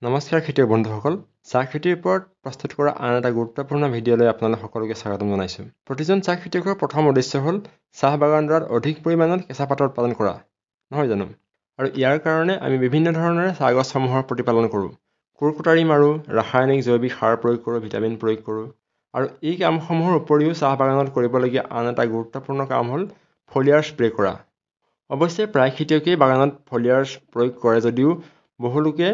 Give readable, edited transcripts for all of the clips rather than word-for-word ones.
নমস্কাৰ খেতিয়ক বন্ধুসকল, চাহ খেতিৰ ওপৰত প্ৰস্তুত কৰা আন এটা গুৰুত্বপূৰ্ণ ভিডিঅ'লৈ আপোনালোক সকলোকে স্বাগতম জনাইছোঁ। প্ৰতিজন চাহ খেতিয়কৰ প্ৰথম উদ্দেশ্য হ'ল চাহ বাগানডৰাত অধিক পৰিমাণত কেঁচা পাতৰ উৎপাদন কৰা, নহয় জানো? আৰু ইয়াৰ কাৰণে আমি বিভিন্ন ধৰণেৰে চাহ গছসমূহৰ প্ৰতিপালন কৰোঁ। কোৰ-কটাৰী মাৰোঁ, ৰাসায়নিক জৈৱিক সাৰ প্ৰয়োগ কৰোঁ, ভিটামিন প্ৰয়োগ কৰোঁ। আৰু এই কামসমূহৰ উপৰিও চাহ বাগানত কৰিবলগীয়া আন এটা গুৰুত্বপূৰ্ণ কাম হ'ল ফলিয়াৰ স্প্ৰে কৰা। অৱশ্যে প্ৰায় খেতিয়কেই বাগানত ফলিয়াৰ প্ৰয়োগ কৰে যদিও বহু লোকে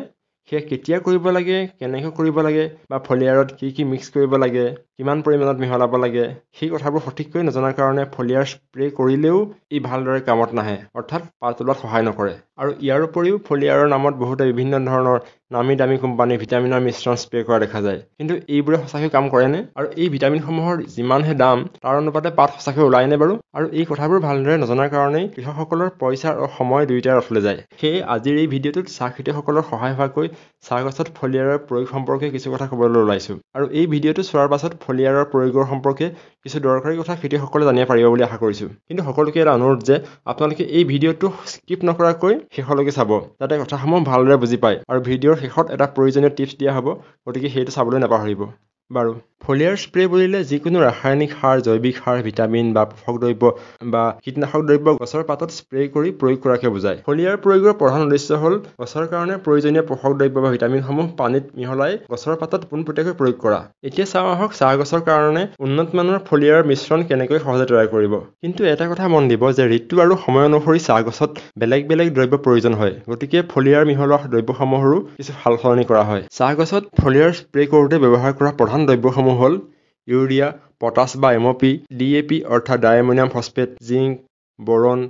সেয়া কেতিয়া কৰিব লাগে, কেনেকৈ কৰিব লাগে বা ফলিয়াৰত কি কি মিক্স কৰিব লাগে, কিমান পৰিমাণত মিহলাব লাগে, সেই কথাবোৰ সঠিককৈ নজনাৰ কাৰণে ফলিয়াৰ স্প্ৰে কৰিলেও ই ভালদৰে কামত নাহে, অৰ্থাৎ পাত ওলোৱাত সহায় নকৰে। আৰু ইয়াৰ উপৰিও ফলিয়াৰৰ নামত বহুতে বিভিন্ন ধৰণৰ নামী দামী কোম্পানীৰ ভিটামিনৰ মিশ্ৰণ স্প্ৰে কৰা দেখা যায়। কিন্তু এইবোৰে সঁচাকৈ কাম কৰেনে? আৰু এই ভিটামিনসমূহৰ যিমানহে দাম তাৰ অনুপাতে পাত সঁচাকৈ ওলায়নে বাৰু? আৰু এই কথাবোৰ ভালদৰে নজনাৰ কাৰণেই কৃষকসকলৰ পইচা আৰু সময় দুয়োটাই অথলে যায়। সেয়ে আজিৰ এই ভিডিঅ'টোত চাহ খেতিয়কসকলৰ সহায় হোৱাকৈ চাহ গছত ফলিয়াৰৰ প্ৰয়োগ সম্পৰ্কে কিছু কথা ক'বলৈ ওলাইছোঁ। আৰু এই ভিডিঅ'টো চোৱাৰ পাছত ফলিয়াৰৰ প্ৰয়োগৰ সম্পৰ্কে কিছু দৰকাৰী কথা খেতিয়কসকলে জানিব পাৰিব বুলি আশা কৰিছোঁ। কিন্তু সকলোকে এটা অনুৰোধ যে আপোনালোকে এই ভিডিঅ'টো স্কিপ নকৰাকৈ শেষলৈকে চাব, যাতে কথাসমূহ ভালদৰে বুজি পায়। আৰু ভিডিঅ'ৰ শেষত এটা প্ৰয়োজনীয় টিপছ দিয়া হ'ব, গতিকে সেইটো চাবলৈ নাপাহৰিব। বাৰু, ফলিয়াৰ স্প্ৰে বুলিলে যিকোনো ৰাসায়নিক সাৰ, জৈৱিক সাৰ, ভিটামিন বা পোষক দ্ৰব্য বা কীটনাশক দ্ৰব্য গছৰ পাতত স্প্ৰে কৰি প্ৰয়োগ কৰাকে বুজায়। ফলিয়াৰ প্ৰয়োগৰ প্ৰধান উদ্দেশ্য হ'ল গছৰ কাৰণে প্ৰয়োজনীয় পোষক দ্ৰব্য বা ভিটামিনসমূহ পানীত মিহলাই গছৰ পাতত পোনপটীয়াকৈ প্ৰয়োগ কৰা। এতিয়া চাওঁ আহক চাহ গছৰ কাৰণে উন্নত মানৰ ফলিয়াৰ মিশ্ৰণ কেনেকৈ সহজে তৈয়াৰ কৰিব। কিন্তু এটা কথা মন দিব যে ঋতু আৰু সময় অনুসৰি চাহ গছত বেলেগ বেলেগ দ্ৰব্য প্ৰয়োজন হয়, গতিকে ফলিয়াৰ মিহলোৱা দ্ৰব্যসমূহৰো কিছু সালসলনি কৰা হয়। চাহ গছত ফলিয়াৰ স্প্ৰে কৰোঁতে ব্যৱহাৰ কৰা প্ৰধান দ্ৰব্যসমূহ হ'ল ইউৰিয়া, পটাছ বা MOP, DAP অৰ্থাৎ diammonium phosphate, zinc, boron,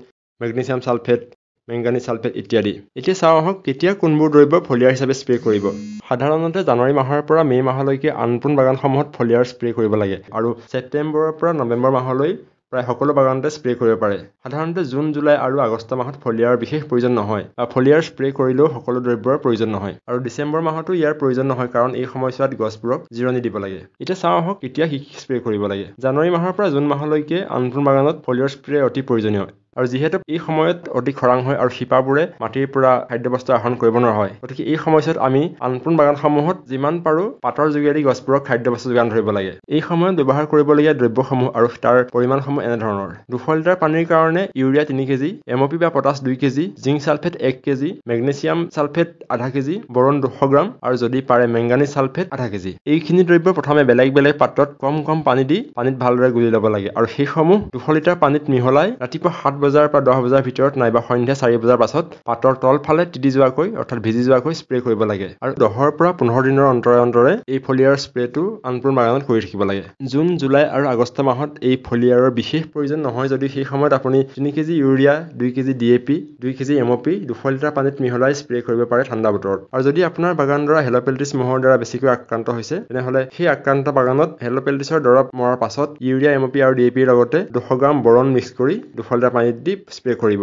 magnesium sulphate, manganese sulphate ইত্যাদি। এতিয়া চাওঁ আহক কেতিয়া কোনবোৰ দ্ৰব্য ফলিয়াৰ হিচাপে স্প্ৰে কৰিব। সাধাৰণতে জানুৱাৰী মাহৰ পৰা মে' মাহলৈকে আনপোন বাগানসমূহত ফলিয়াৰ স্প্ৰে কৰিব লাগে আৰু ছেপ্টেম্বৰৰ পৰা নৱেম্বৰ মাহলৈ প্ৰায় সকলো বাগানতে স্প্ৰে কৰিব পাৰে। সাধাৰণতে জুন, জুলাই আৰু আগষ্ট মাহত ফলিয়াৰৰ বিশেষ প্ৰয়োজন নহয় বা ফলিয়াৰ স্প্ৰে কৰিলেও সকলো দ্ৰব্যৰ প্ৰয়োজন নহয়। আৰু ডিচেম্বৰ মাহতো ইয়াৰ প্ৰয়োজন নহয়, কাৰণ এই সময়ছোৱাত গছবোৰক জিৰণি দিব লাগে। এতিয়া চাওঁ আহক কেতিয়া কি স্প্ৰে কৰিব লাগে। জানুৱাৰী মাহৰ পৰা জুন মাহলৈকে আনপোন বাগানত ফলিয়াৰ স্প্ৰে অতি প্ৰয়োজনীয়। আৰু যিহেতু এই সময়ত অতি খৰাং হয় আৰু শিপাবোৰে মাটিৰ পৰা খাদ্যবস্তু আহৰণ কৰিব নোৱাৰা হয়, গতিকে এই সময়ছোৱাত আমি আনপোন বাগানসমূহত যিমান পাৰোঁ পাতৰ যোগেদি গছবোৰক খাদ্যবস্তু যোগান ধৰিব লাগে। এই সময়ত ব্যৱহাৰ কৰিবলগীয়া দ্ৰব্যসমূহ আৰু তাৰ পৰিমাণসমূহ এনেধৰণৰ: 200 লিটাৰ পানীৰ কাৰণে ইউৰিয়া 3 কেজি, MOP বা potash 2 KG, zinc sulphate 1 KG, magnesium sulphate আধা কেজি, বৰন 200 গ্ৰাম আৰু যদি পাৰে মেংগানিজ ছালফেট আধা কেজি। এইখিনি দ্ৰব্য প্ৰথমে বেলেগ বেলেগ পাত্ৰত কম কম পানী দি পানীত ভালদৰে গুলি ল'ব লাগে আৰু সেইসমূহ 200 লিটাৰ পানীত মিহলাই ৰাতিপুৱা 7 বজাৰ পৰা 10 বজাৰ ভিতৰত নাইবা সন্ধিয়া 4 বজাৰ পাছত পাতৰ তলফালে তিতি যোৱাকৈ অৰ্থাৎ ভিজি যোৱাকৈ স্প্ৰে কৰিব লাগে। আৰু 10 পৰা 15 দিনৰ অন্তৰে অন্তৰে এই ফলিয়াৰ স্প্ৰেটো আনপোন বাগানত কৰি থাকিব লাগে। জুন, জুলাই আৰু আগষ্ট মাহত এই ফলিয়াৰৰ বিশেষ প্ৰয়োজন নহয় যদি সেই সময়ত আপুনি 3 KG urea, 2 KG DAP, 2 KG MOP 200 litre পানীত মিহলাই স্প্ৰে কৰিব পাৰে ঠাণ্ডা বতৰত। আৰু যদি আপোনাৰ বাগানডৰা হেল'পেল্টিছ মহৰ দ্বাৰা বেছিকৈ আক্ৰান্ত হৈছে, তেনেহ'লে সেই আক্ৰান্ত বাগানত হেল'পেল্টিছৰ দৰৱ মৰাৰ পাছত ইউৰিয়া, MOP আৰু DAP ৰ লগতে 200 গ্ৰাম বৰন মিক্স কৰি 200 লিটাৰ পানীত দি স্প্ৰে কৰিব।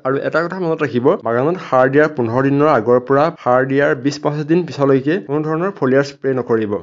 আৰু এটা কথা মনত ৰাখিব, বাগানত সাৰ দিয়াৰ 15 দিনৰ আগৰ পৰা সাৰ দিয়াৰ 20-25 দিন পিছলৈকে কোনো ধৰণৰ ফলিয়াৰ স্প্ৰে নকৰিব।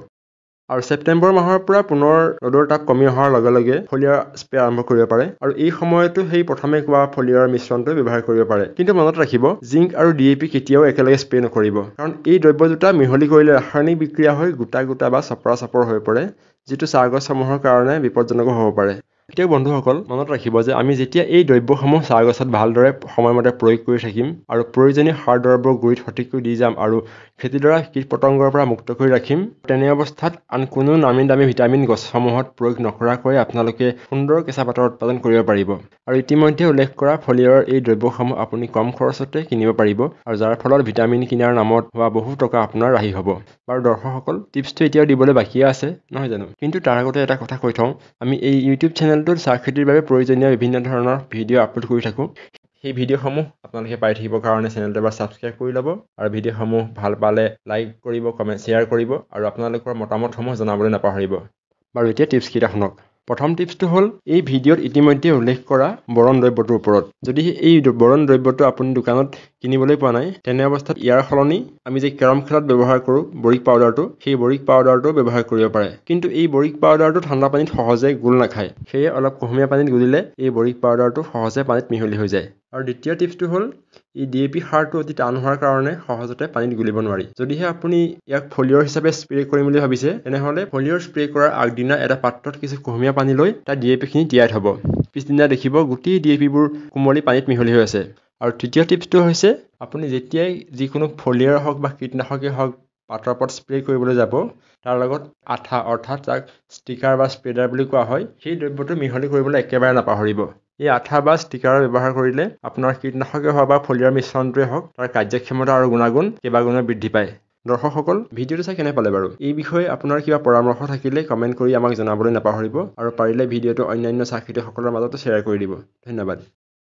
আৰু ছেপ্টেম্বৰ মাহৰ পৰা পুনৰ ৰ'দৰ তাপ কমি অহাৰ লগে লগে ফলিয়াৰ স্প্ৰে আৰম্ভ কৰিব পাৰে আৰু এই সময়তো সেই প্ৰথমে কোৱা ফলিয়াৰৰ মিশ্ৰণটো ব্যৱহাৰ কৰিব পাৰে। কিন্তু মনত ৰাখিব, জিংক আৰু DAP কেতিয়াও একেলগে স্প্ৰে নকৰিব, কাৰণ এই দ্ৰব্য দুটা মিহলি কৰিলে ৰাসায়নিক বিক্ৰিয়া হৈ গোটা গোটা বা চপৰা চপৰ হৈ পৰে, যিটো চাহ গছসমূহৰ কাৰণে বিপদজনকো হ'ব পাৰে। এতিয়া বন্ধুসকল মনত ৰাখিব যে আমি যেতিয়া এই দ্ৰব্যসমূহ চাহ গছত ভালদৰে সময়মতে প্ৰয়োগ কৰি থাকিম আৰু প্ৰয়োজনীয় সাৰ দৰৱবোৰ গুৰিত সঠিককৈ দি যাম আৰু খেতিডৰা কীট পতংগৰ পৰা মুক্ত কৰি ৰাখিম, তেনে অৱস্থাত আন কোনো নামী দামী ভিটামিন গছসমূহত প্ৰয়োগ নকৰাকৈ আপোনালোকে সুন্দৰ কেঁচা পাতৰ উৎপাদন কৰিব পাৰিব। আৰু ইতিমধ্যে উল্লেখ কৰা ফলিয়াৰৰ এই দ্ৰব্যসমূহ আপুনি কম খৰচতে কিনিব পাৰিব আৰু যাৰ ফলত ভিটামিন কিনাৰ নামত হোৱা বহু টকা আপোনাৰ ৰাহি হ'ব। বাৰু দৰ্শকসকল, টিপছটো এতিয়াও দিবলৈ বাকী আছে, নহয় জানো? কিন্তু তাৰ আগতে এটা কথা কৈ থওঁ, আমি এই ইউটিউব চেনেলটোত চাহ খেতিৰ বাবে প্ৰয়োজনীয় বিভিন্ন ধৰণৰ ভিডিঅ' আপলোড কৰি থাকোঁ। সেই ভিডিঅ'সমূহ আপোনালোকে পাই থাকিবৰ কাৰণে চেনেলটো এবাৰ ছাবস্ক্ৰাইব কৰি ল'ব আৰু ভিডিঅ'সমূহ ভাল পালে লাইক কৰিব, কমেণ্ট শ্বেয়াৰ কৰিব আৰু আপোনালোকৰ মতামতসমূহ জনাবলৈ নাপাহৰিব। বাৰু এতিয়া টিপছকেইটা শুনক। প্ৰথম টিপছটো হ'ল এই ভিডিঅ'ত ইতিমধ্যে উল্লেখ কৰা বৰণ দ্ৰব্যটোৰ ওপৰত। যদি এই বৰণ দ্ৰব্যটো আপুনি দোকানত কিনিবলৈ পোৱা নাই, তেনে অৱস্থাত ইয়াৰ সলনি আমি যে কেৰম খেলত ব্যৱহাৰ কৰোঁ বৰিক পাউডাৰটো, সেই বৰিক পাউডাৰটো ব্যৱহাৰ কৰিব পাৰে। কিন্তু এই বৰিক পাউডাৰটো ঠাণ্ডা পানীত সহজে গোল নাখায়, সেয়ে অলপ কুহুমীয়া পানীত গুলিলে এই বৰিক পাউডাৰটো সহজে পানীত মিহলি হৈ যায় আৰু দ্বিতীয় টিপছটো হ'ল এই DAP সাৰটো অতি টান হোৱাৰ কাৰণে সহজতে পানীত গুলিব নোৱাৰি। যদিহে আপুনি ইয়াক ফলিয়ৰ হিচাপে স্প্ৰে কৰিম বুলি ভাবিছে তেনেহ'লে ফলিয়ৰ স্প্ৰে কৰাৰ আগদিনা এটা পাত্ৰত কিছু কুহুমীয়া পানী লৈ তাত DAPখিনি তিয়াই থ'ব। পিছদিনা দেখিব গোটেই DAPবোৰ কোমলি পানীত মিহলি হৈ আছে। আৰু তৃতীয় টিপছটো হৈছে আপুনি যেতিয়াই যিকোনো ফলিয়াৰ হওক বা কীটনাশকেই হওক পাতৰ ওপৰত স্প্ৰে কৰিবলৈ যাব তাৰ লগত আঠা অৰ্থাৎ যাক ষ্টিকাৰ বা স্প্ৰেডাৰ বুলি কোৱা হয় সেই দ্ৰব্যটো মিহলি কৰিবলৈ একেবাৰে নাপাহৰিব। এই আঠা বা ষ্টিকাৰৰ ব্যৱহাৰ কৰিলে আপোনাৰ কীটনাশকে হওক বা ফলিয়াৰ মিশ্ৰণটোৱে হওক তাৰ কাৰ্যক্ষমতা আৰু গুণাগুণ কেইবাগুণে বৃদ্ধি পায়। দৰ্শকসকল, ভিডিঅ'টো চাই কেনে পালে বাৰু? এই বিষয়ে আপোনাৰ কিবা পৰামৰ্শ থাকিলে কমেণ্ট কৰি আমাক জনাবলৈ নাপাহৰিব আৰু পাৰিলে ভিডিঅ'টো অন্যান্য চাহ খেতিয়কসকলৰ মাজতো শ্বেয়াৰ কৰি দিব। ধন্যবাদ।